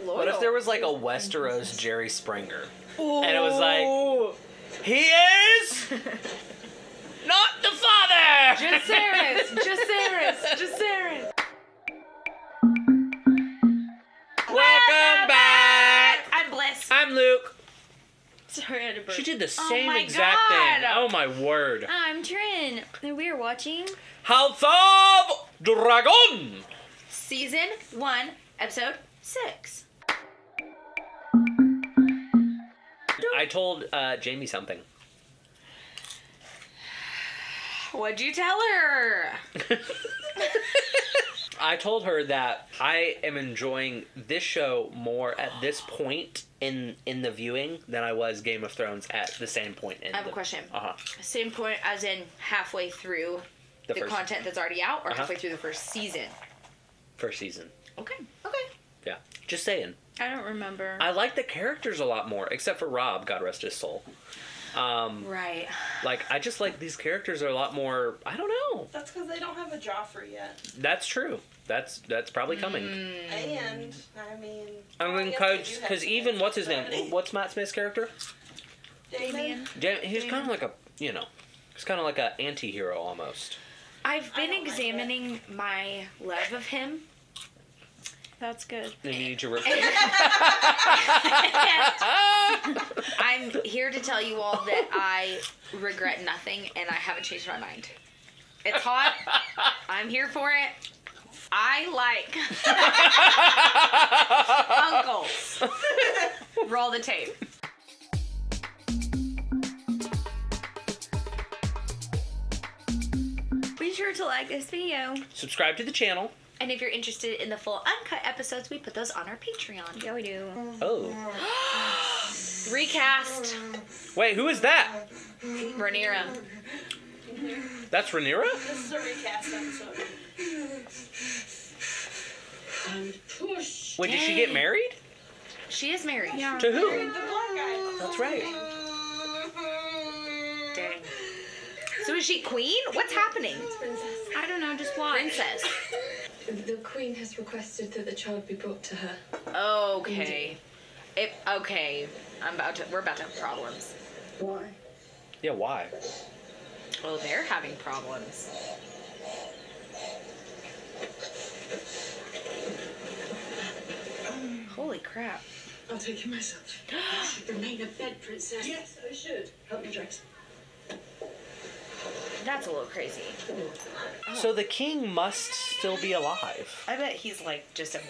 What if there was like a Westeros Jerry Springer? Ooh. And it was like, he is not the father! Jacaerys. Welcome back! I'm Bliss. I'm Luke. Sorry, I had to burp. She did the Oh same my exact God. thing. Oh my word. I'm Trin, and we are watching House of Dragon! Season 1, Episode 6. I told Jamie something. What'd you tell her? I told her that I am enjoying this show more at this point in the viewing than I was Game of Thrones at the same point in I have a question. Uh-huh. Same point as in halfway through the first- content that's already out, or Uh-huh. halfway through the first season? First season. Okay. Yeah. Just saying. I don't remember. I like the characters a lot more, except for Rob, God rest his soul. Right. Like, I just like these characters are a lot more, I don't know. That's because they don't have a Joffrey yet. That's true. That's probably coming. And, I mean... I mean, guess they do have because some even, what's his extra name? What's Matt Smith's character? Damon? He's kind of like a, he's kind of like an anti-hero almost. I've been don't like examining my love of him. That's good. And you need to I'm here to tell you all that I regret nothing and I haven't changed my mind. It's hot. I'm here for it. I like uncles. Roll the tape. Be sure to like this video. Subscribe to the channel. And if you're interested in the full uncut episodes, we put those on our Patreon. Yeah, we do. Oh. Recast Wait, who is that? Rhaenyra. That's Rhaenyra? This is a recast episode. Wait, did she get married? She is married. Yeah. To The who? black guy. That's right. Dang. So is she queen? What's happening? I don't know, just watch. Princess. The Queen has requested that the child be brought to her. Okay. Okay. We're about to have problems. Why? Yeah, why? Oh, they're having problems. Holy crap. I'll take you myself. You should remain a bed princess. Yes, I should. Help me dress. That's a little crazy. So the king must still be alive. I bet he's like just a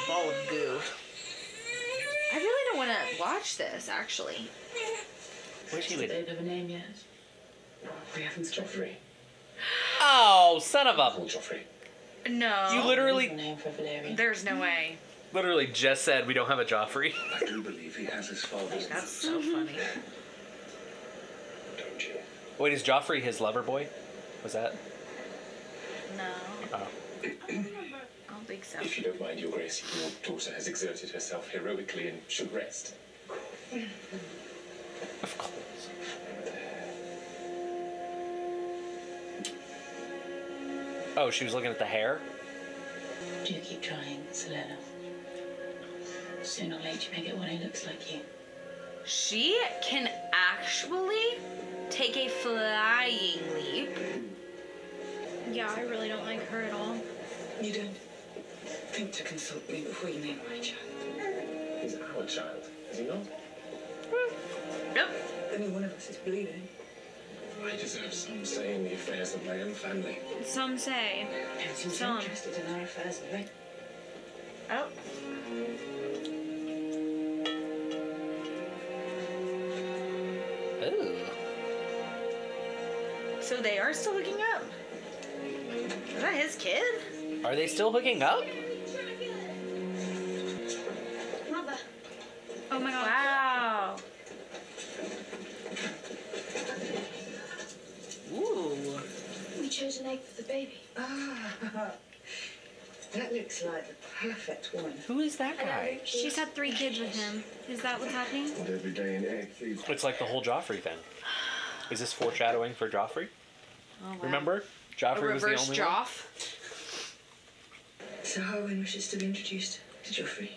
ball of goo. I really don't want to watch this, actually. Where's he They with? don't have a name yet. We haven't Joffrey. Oh, son of a... Call Joffrey. No. You a literally name for Valerian. There's no way. just said we don't have a Joffrey. I do believe he has his father's That's so funny. don't you? Wait, is Joffrey his lover boy? Was that? No. Oh. I don't think so. If you don't mind, Your Grace, your daughter has exerted herself heroically and should rest. Of course. Oh, she was looking at the hair? Do keep trying, Selena. Sooner or later, you may get one who looks like you. She can actually take a flying leap. Yeah, I really don't like her at all. You don't think to consult me before you name my child. He's our child, is he not? Nope. Only one of us is bleeding. I deserve some say in the affairs of my own family. Some say. Everyone's Some. interested in our affairs, right? Oh. Ooh. So they are still hooking up. Is that his kid? Are they still hooking up? Mother. Oh my god. Wow. Ooh. We chose an egg for the baby. That looks like the perfect one. Who is that guy? She's had 3 kids with him. Is that what's happening? Not every day an egg feeds. It's like the whole Joffrey thing. Is this foreshadowing for Joffrey? Oh, wow. Remember? A Joffrey was the reverse only one. Joff. So Harwin wishes to be introduced to Joffrey.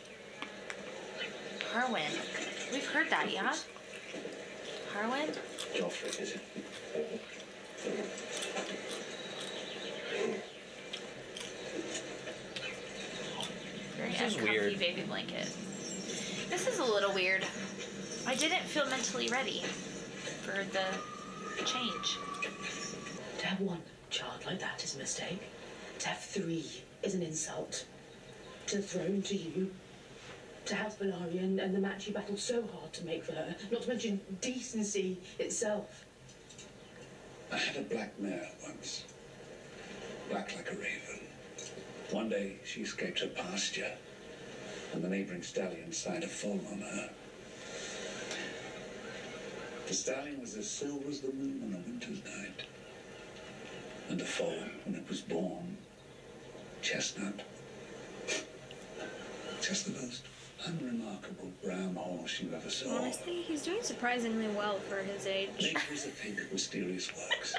Harwin. We've heard that, yeah? Harwin? Joffrey, is it? Very This is uncomfy weird. baby blanket. This is a little weird. I didn't feel mentally ready for the change. To have one child like that is a mistake. To have 3 is an insult. To the throne, to you. To House Velaryon and the match you battled so hard to make for her. Not to mention decency itself. I had a black mare once. Black like a raven. One day she escaped her pasture, and the neighboring stallion signed a foal on her. The stallion was as silver as the moon on a winter's night. And the foal, when it was born, chestnut. Just the most unremarkable brown horse you ever saw. Honestly, he's doing surprisingly well for his age. Nature is a thing of mysterious works.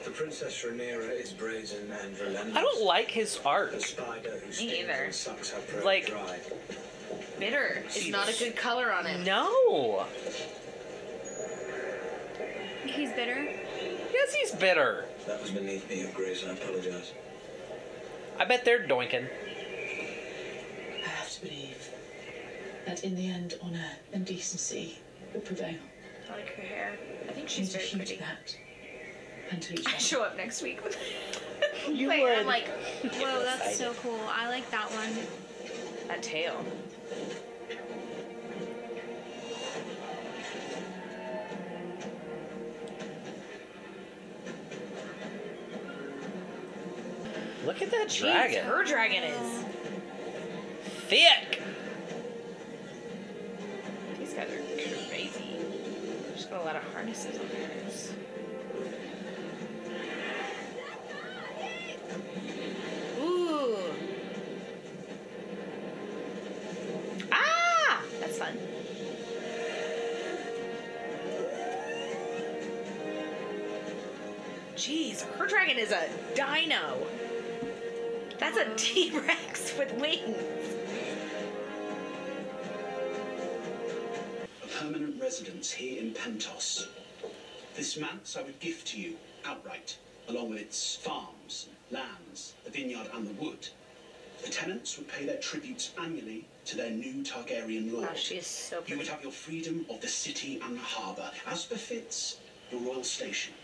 The Princess Rhaenyra is brazen and relentless. I don't like his The art. spider who Me stings either. and sucks her prey Like- dry. Bitter is not a good color on him. No. He's bitter. Yes, he's bitter. That was beneath me, Your Grace. I apologize. I bet they're doinking. I have to believe that in the end, honour and decency will prevail. I like her hair. I think She's she's very huge pretty. that. And to each I other. show up next week with You Wait, would. I'm like, Whoa, that's so cool. I like that one. that tail. Look at that Jeez, dragon. her dragon is. Thick. These guys are crazy. Just got a lot of harnesses on theirs. Ooh. Ah! That's fun. Jeez, her dragon is a dino. That's a T-Rex with wings. A permanent residence here in Pentos. This manse I would gift to you outright, along with its farms, lands, the vineyard and the wood. The tenants would pay their tributes annually to their new Targaryen lord. Wow, she is so You pretty. would have your freedom of the city and the harbour, as befits your royal station.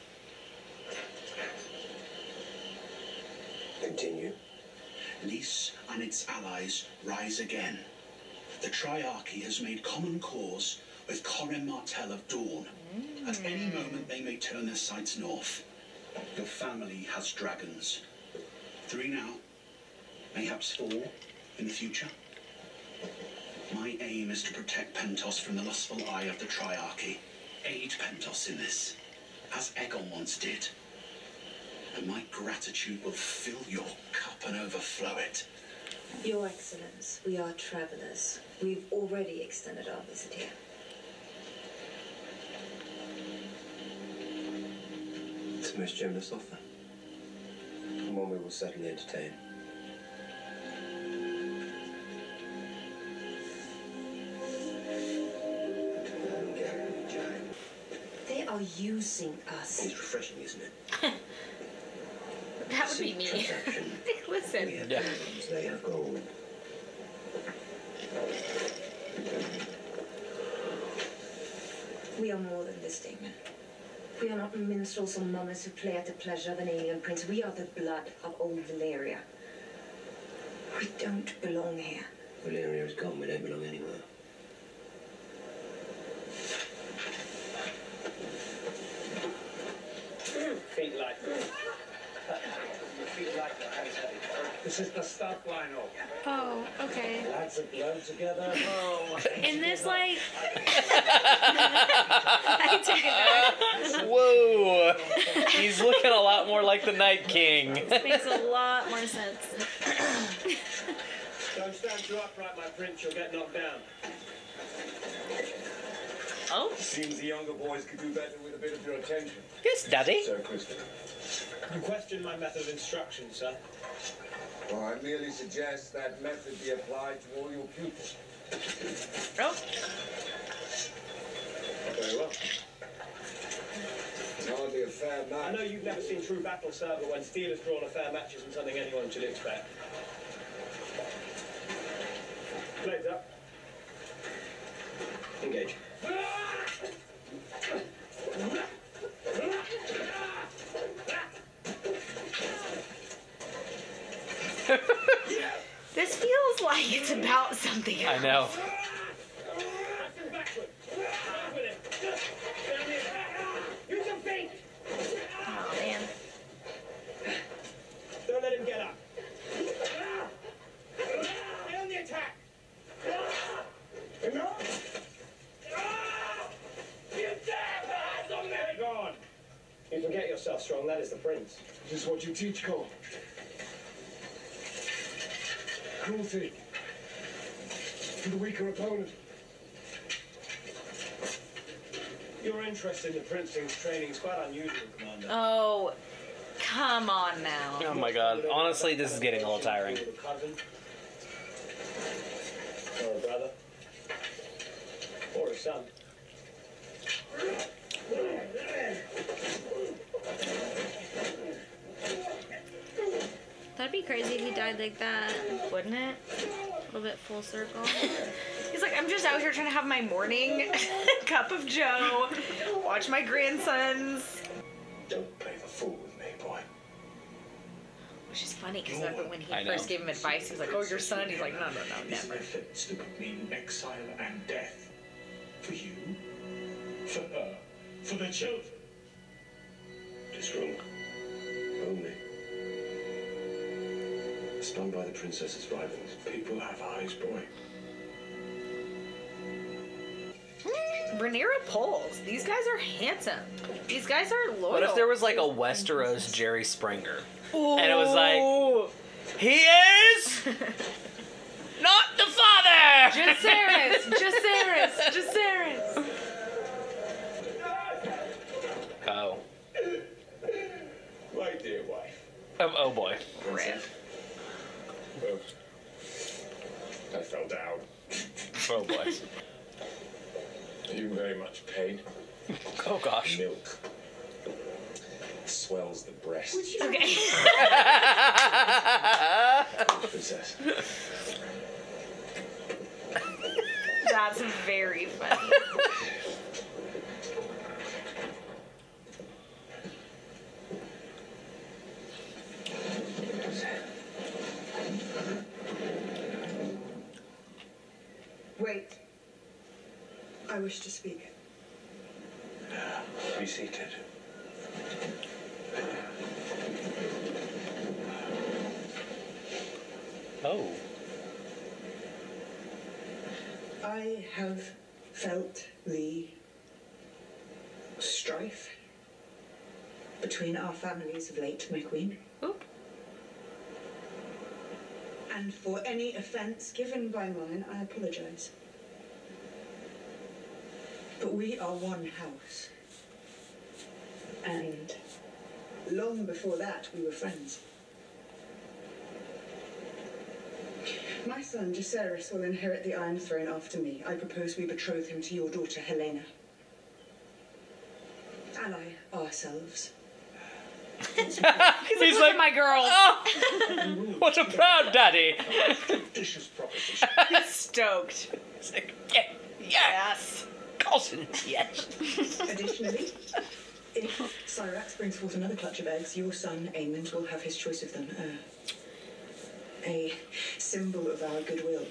Continue. Lys and its allies rise again. The Triarchy has made common cause with Corin Martell of Dawn. At any moment they may turn their sights north. Your family has dragons. 3 now, mayhaps 4 in the future. My aim is to protect Pentos from the lustful eye of the Triarchy. Aid Pentos in this, as Aegon once did. And my gratitude will fill your cup and overflow it. Your Excellence, we are travelers. We've already extended our visit here. It's a most generous offer. And one we will certainly entertain. They are using us. It's refreshing, isn't it? That would be me. Transaction. Listen. We have Yeah. diamonds, they have gold. We are more than this, Damon. We are not minstrels or mummers who play at the pleasure of an alien prince. We are the blood of old Valyria. We don't belong here. Valyria is gone, we don't belong anywhere. Feet like feet like This is the stop line up. Oh, okay. Lads have blown together. In this, like, I take it back. Whoa. He's looking a lot more like the Night King. this makes a lot more sense. Don't stand too upright, my prince. You'll get knocked down. Oh. Seems the younger boys could do better with a bit of your attention. Yes, Daddy. Sir Christopher. You question my method of instruction, sir. Well, I merely suggest that method be applied to all your pupils. fair match. I know you've never seen true battle, sir, but when steel has drawn a fair match isn't something anyone should expect. Blades up. Engage. This feels like it's about something else. I know. Oh, man. Don't let him get up. Get on the attack. Go on. You forget yourself, Strong. That is the prince. This is what you teach, Cole. Cruelty. To the weaker opponent. Your interest in the prince's training is quite unusual, Commander. Oh, come on now. Oh my god. Honestly, this is getting a little tiring. A cousin, or a brother, or a son. That'd be crazy if he died like that. Wouldn't it? A little bit full circle. He's like, I'm just out here trying to have my morning cup of joe, watch my grandsons. Don't play the fool with me, boy. Which is funny because when he first gave him advice, he was like, oh, your son? He's like, no, never. Efforts to put me in exile and death. For you, for her, for the children. It is wrong. Only. Stung by the princess's rivals. People have eyes, boy. Rhaenyra Poles. These guys are handsome. These guys are loyal. What if there was like a Westeros Jerry Springer? Ooh. And it was like, he is not the father! Jacaerys! Oh. My dear wife. Oh boy. Rip. Oh. I fell down. Oh boy. Are you very much pain? Oh gosh. Milk swells the breast. Okay. Princess. That's very funny. Wait. I wish to speak. Be seated. Oh. I have felt the strife between our families of late, my queen. Oop. And for any offence given by mine, I apologise. But we are one house. And long before that, we were friends. My son, Jacaerys, will inherit the Iron Throne after me. I propose we betroth him to your daughter, Helena. Ally ourselves. He's like, my girl. Oh, what a proud daddy. Judicious proposition. He's stoked. It's like, yeah, yes. Cousin, yes. Additionally, if Cyrax brings forth another clutch of eggs, your son, Aemond, will have his choice of them. A symbol of our goodwill.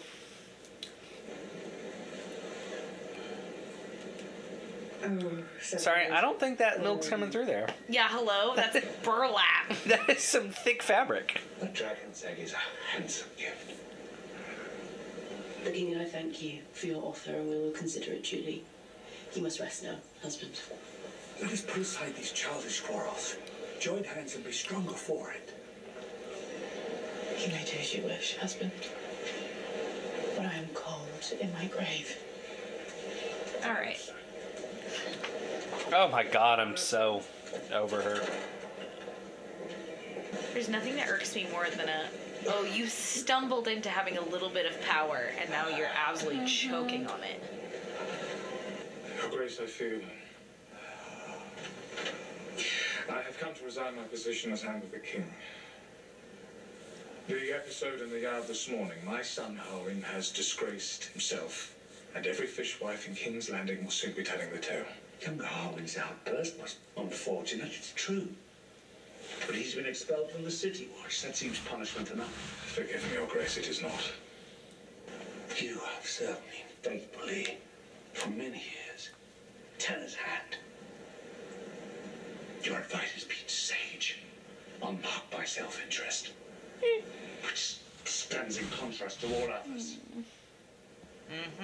Oh, Sorry, I don't think that milk's coming through there. Yeah, hello? That's burlap. That is some thick fabric. A dragon's egg is a handsome gift. The king and I thank you for your offer, and we will consider it duly. You must rest now, husband. Let us put aside these childish quarrels. Join hands and be stronger for it. You may do as you wish, husband. But I am cold in my grave. All right. Oh my god, I'm so over her. There's nothing that irks me more than oh, you stumbled into having a little bit of power, and now you're absolutely choking on it. Your Grace, I feel. I have come to resign my position as Hand of the King. The episode in the yard this morning, my son Harwin has disgraced himself, and every fishwife in King's Landing will soon be telling the tale. Younger Harwin's outburst was unfortunate, it's true. But he's been expelled from the City Watch. That seems punishment enough. Forgive me, Your Grace, it is not. You have served me faithfully for many years. Tanner's Hand. Your advice has been sage, unmarked by self-interest, which stands in contrast to all others.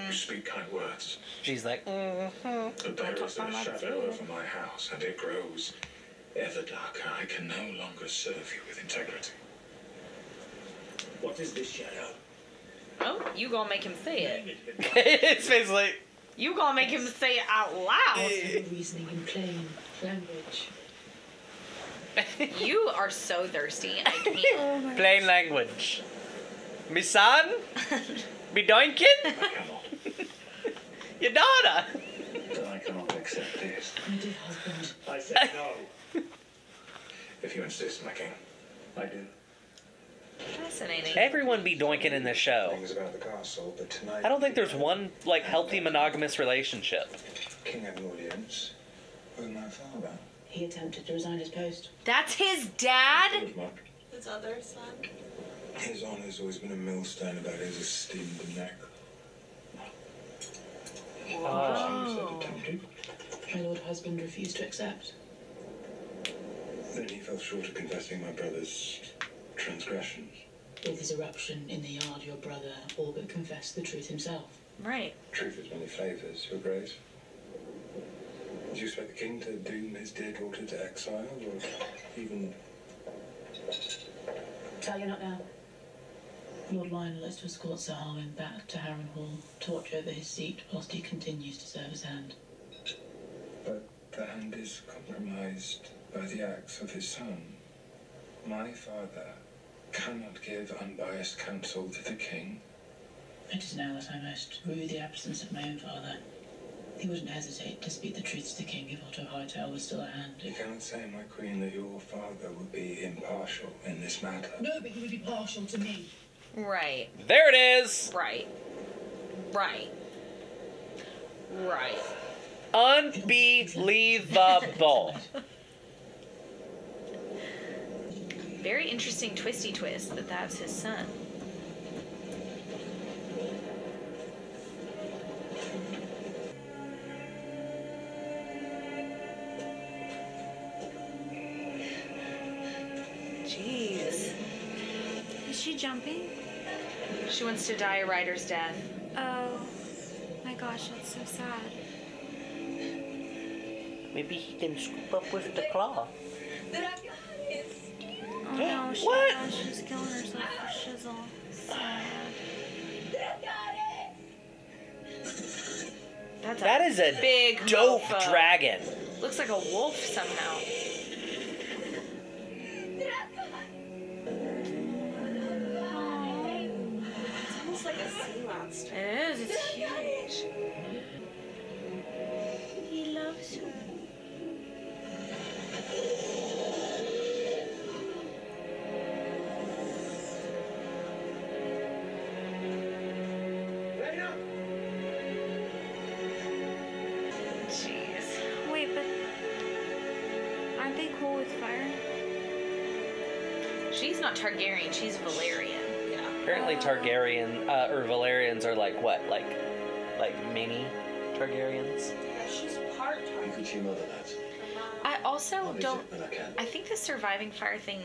You speak kind words. She's like, But there is a shadow over my house, and it grows ever darker. I can no longer serve you with integrity. What is this shadow? Oh, you gonna make him say it. It's basically. You gonna make him say it out loud. Reasoning in plain language. You are so thirsty. I can't. Plain language. Me son? Me doinkin? I cannot. Your daughter? I cannot accept this. My dear husband. I said no. If you insist, my king. I do. Fascinating. Everyone be doinking in this show. Things about the castle, but tonight I don't think there's one, like, healthy monogamous relationship. King had an audience with my father. He attempted to resign his post. That's his dad? His other son. His honour's always been a millstone about his esteemed neck. Whoa. My lord husband refused to accept. Then he fell short of confessing my brother's transgressions. With his eruption in the yard, your brother all but confessed the truth himself. Right. Truth has many flavours, Your Grace. Do you expect the king to doom his dear daughter to exile, or even... Tell you not now. Lord Lionel is to escort Sir Harwin back to Harrenhal to watch over his seat whilst he continues to serve his hand. But the hand is compromised by the acts of his son. My father cannot give unbiased counsel to the king. It is now that I most rue the absence of my own father. He wouldn't hesitate to speak the truth to the king if Otto Hightail was still at hand. You cannot say, my queen, that your father would be impartial in this matter. No, but he would be partial to me. Right. There it is! Right. Right. Right. Unbelievable. Very interesting twisty twist that that's his son. Jeez. Is she jumping? She wants to die a rider's death. Oh my gosh, that's so sad. Maybe he can scoop up with the claw. Oh no, she's killing herself for shizzle. Sad. That is a big dope mofo. dragon. Looks like a wolf somehow. It's almost like a sea monster. It is. It's huge. He loves her. Jeez. Wait, but aren't they cool with fire? She's not Targaryen. She's Valyrian. Apparently Targaryen, or Valerians are like what? Like mini Targaryens? Yeah, she's part You could she mother that? I also What is don't. it when I can? I think the surviving fire thing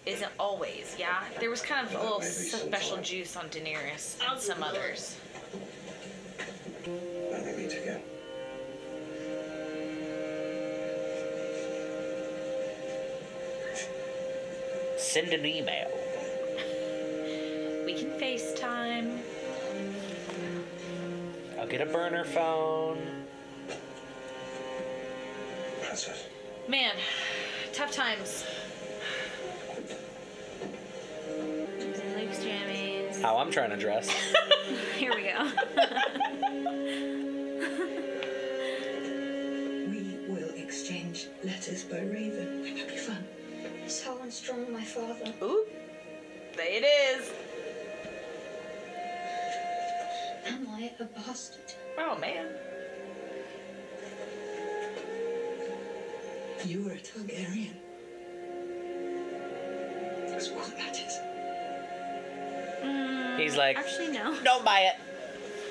isn't always. Yeah, there was kind of a little Maybe special sometime. juice on Daenerys and some others. When we meet again. Send an email. We can FaceTime. I'll get a burner phone. Princess. Man, tough times. Luke's jammies. How I'm trying to dress. Here we go. We will exchange letters by Raven. I a bastard? Oh, man. You were a Targaryen. That's what that is. He's like, Actually, no. don't buy it.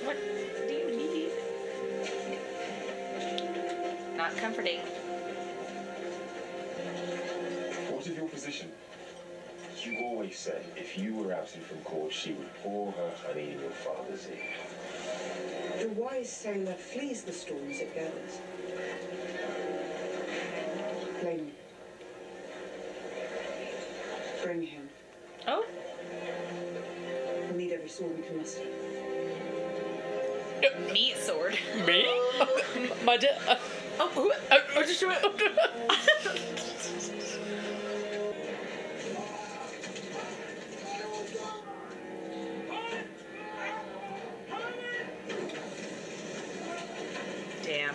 What do you need? Not comforting. What of your position? You always said if you were absent from court, she would pour her honey in your father's ear. The wise sailor flees the storms it gathers. Blame. Bring him. Oh. We'll need every sword we can muster. Meat sword. Me? My dad. Oh, Just do it. damn.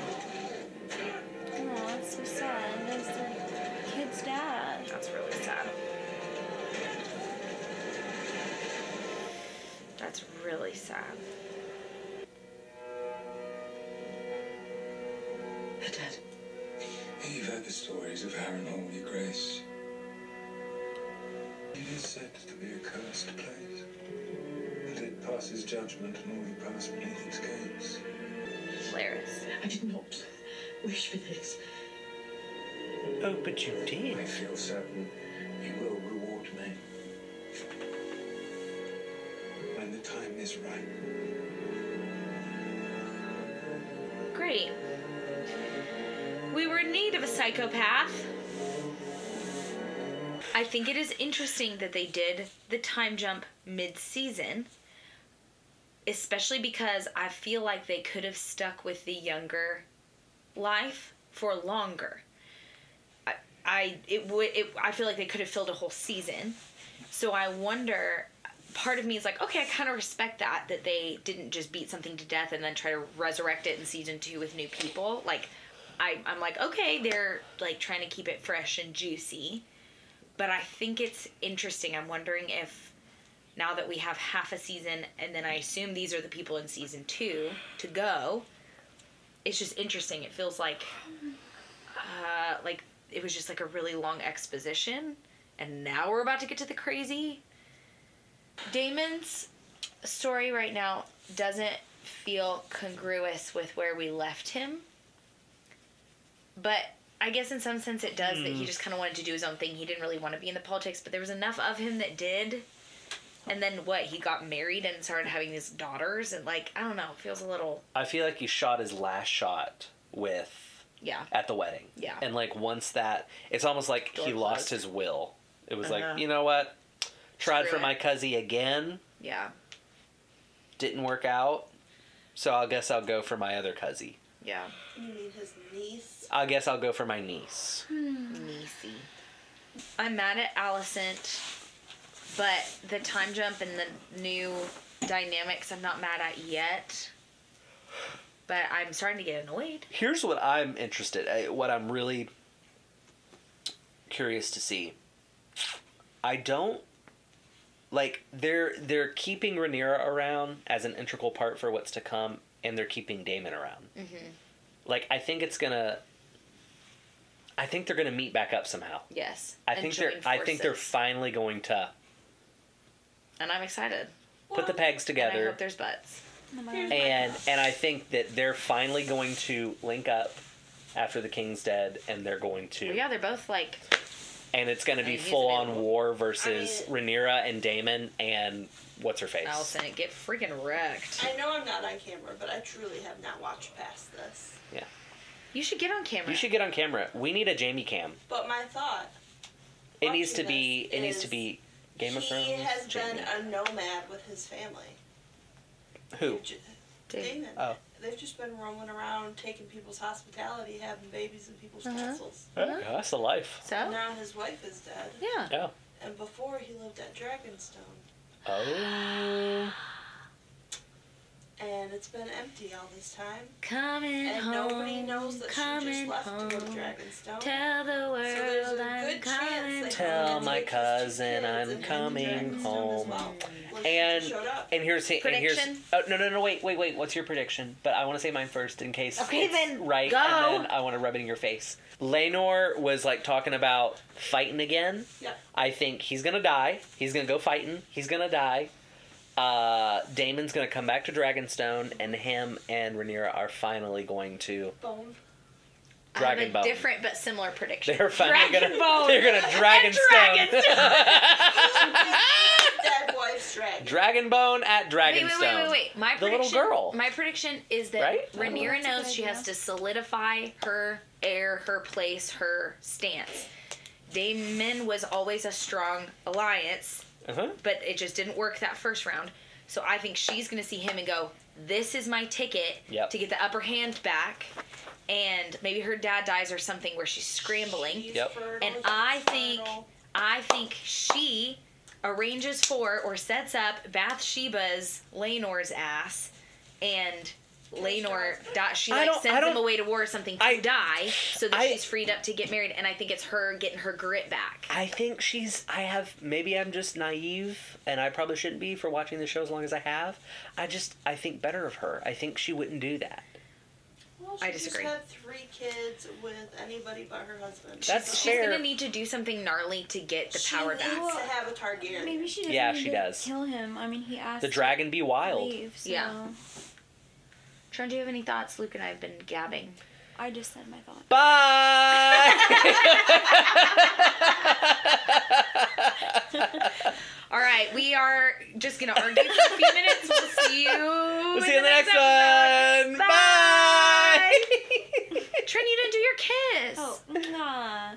Oh, that's so sad. That's the kid's dad. That's really sad. That's really sad. Her dad. You've heard the stories of Harrenhal, Your Grace. It is said to be a cursed place, that it passes judgment on all who pass beneath its gates. Laris. I did not wish for this. Oh, but you did. I feel certain you will reward me when the time is right. Great. We were in need of a psychopath. I think it is interesting that they did the time jump mid-season, especially because I feel like they could have stuck with the younger life for longer. I feel like they could have filled a whole season. So I wonder, part of me is like, okay, I kind of respect that they didn't just beat something to death and then try to resurrect it in season 2 with new people. Like, I'm like, okay, they're like trying to keep it fresh and juicy. But I think it's interesting. I'm wondering if now that we have half a season, and then I assume these are the people in season 2 to go, it's just interesting. It feels like it was just like a really long exposition, and now we're about to get to the crazy. Damon's story right now doesn't feel congruous with where we left him, but I guess in some sense it does, that he just kind of wanted to do his own thing. He didn't really want to be in the politics, but there was enough of him that did. And then he got married and started having his daughters, and like, I don't know, it feels a little... I feel like he shot his last shot at the wedding. Yeah. And like once that, it's almost like he lost his will. It was like, you know what? Tried for my cousin again. Yeah. Didn't work out. So I guess I'll go for my other cousin. Yeah. You mean his niece? I guess I'll go for my niece. Niecey. I'm mad at Alicent, but the time jump and the new dynamics I'm not mad at yet. But I'm starting to get annoyed. Here's what I'm what I'm really curious to see. I don't like they're keeping Rhaenyra around as an integral part for what's to come, and they're keeping Daemon around. Mm-hmm. Like I think they're gonna meet back up somehow. Yes. I think they're finally going to. And I'm excited. Put the pegs together. And I hope there's butts. And I think that they're finally going to link up after the King's dead, and they're going to. Well, yeah, they're both like. And it's going to be full on war versus Rhaenyra and Daemon and what's her face. Alicent, get freaking wrecked. I know I'm not on camera, but I truly have not watched past this. Yeah. You should get on camera. You should get on camera. We need a Jamie cam. But my thought. It needs to be Game of Thrones. He has been a nomad with his family. Who? Daemon. Oh. They've just been roaming around, taking people's hospitality, having babies in people's castles. Yeah, that's the life. So? And now his wife is dead. Yeah. Yeah. And before he lived at Dragonstone. Oh. And it's been empty all this time. Coming and home. Nobody knows that she just left to go to Dragonstone. Tell the world so there's a I'm good coming. chance Tell my cousin I'm coming home. Well, And showed up. and here's Prediction? oh no wait what's your prediction? But I want to say mine first in case Okay, it's then right, go. and then I want to rub it in your face. Laenor was like talking about fighting again. Yep. I think he's gonna die. He's gonna go fighting. He's gonna die. Daemon's gonna come back to Dragonstone, and him and Rhaenyra are finally going to Bone. I have a Dragonbone. different but similar prediction. They're finally gonna Dragonbone. they're gonna Dragonstone. Dead wife's dragon. Dragonbone at Dragonstone. Wait. My The prediction, little girl. My prediction is that Right? Rhaenyra that's a knows good she idea. has to solidify her air, her place, her stance. Daemon was always a strong alliance, but it just didn't work that first round. So I think she's going to see him and go, this is my ticket to get the upper hand back. And maybe her dad dies or something where she's scrambling. And I think she arranges for or sets up Bathsheba's Laenor's ass, and Laenor she sends him away to war or something to die so that she's freed up to get married, and I think it's her getting her grit back. I think maybe I'm just naive, and I probably shouldn't be for watching the show as long as I have. I think better of her. I think she wouldn't do that. Well, I disagree. She just had 3 kids with anybody but her husband. She's gonna need to do something gnarly to get the power back. She needs to have a Targaryen. Maybe she doesn't Yeah, need she to does. kill him. I mean, he asked The dragon be to wild. leave, so Yeah. Tron, do you have any thoughts? Luke and I have been gabbing. I just said my thought. Bye! All right, we are just gonna argue for a few minutes. We'll see you. We'll see you in the next episode. one. Bye. Bye. Trent, you didn't do your kiss. Oh, nah.